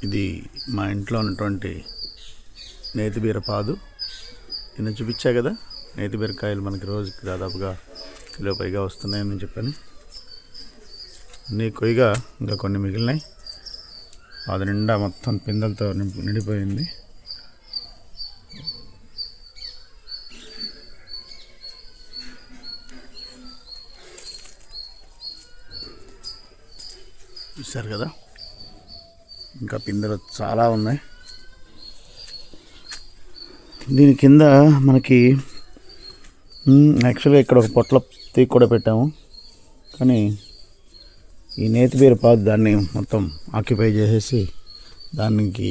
ఇది మా ఇంట్లో ఉన్నటువంటి నేతి బీరపాదు. నిన్న చూపించా కదా, నేతి బీరకాయలు మనకి రోజుకి దాదాపుగా కిలో పైగా వస్తున్నాయని చెప్పని. అన్నీ కొయ్యగా ఇంకా కొన్ని మిగిలినాయి. పాదు నిండా మొత్తం పిందెలతో నిండిపోయింది. చూశారు కదా, ఇంకా పిందెలు చాలా ఉన్నాయి. దీని కింద మనకి యాక్చువల్గా ఇక్కడ ఒక పొట్ల తీగ కూడా పెట్టాము, కానీ ఈ నేతి బీరపాదు దాన్ని మొత్తం ఆక్యుపై చేసేసి దానికి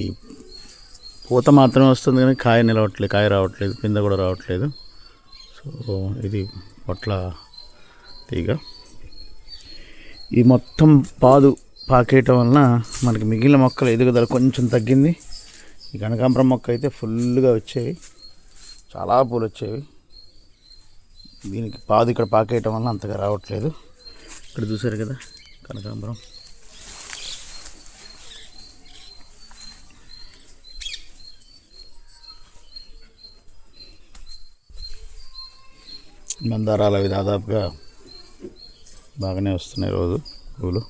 పూత మాత్రమే వస్తుంది, కానీ కాయ నిలవట్లేదు, కాయ రావట్లేదు, పిందె కూడా రావట్లేదు. సో ఇది పొట్ల తీగ. ఈ మొత్తం పాదు పాకేయటం వలన మనకి మిగిలిన మొక్కల ఎదుగుదల కొంచెం తగ్గింది. ఈ కనకాంబరం మొక్క అయితే ఫుల్గా వచ్చేవి, చాలా పూలు వచ్చేవి. దీనికి పాదు ఇక్కడ పాకేయటం వలన అంతగా రావట్లేదు. ఇక్కడ చూసారు కదా కనకాంబరం. మందారాలు అవి దాదాపుగా బాగానే వస్తున్నాయి రోజు పూలు.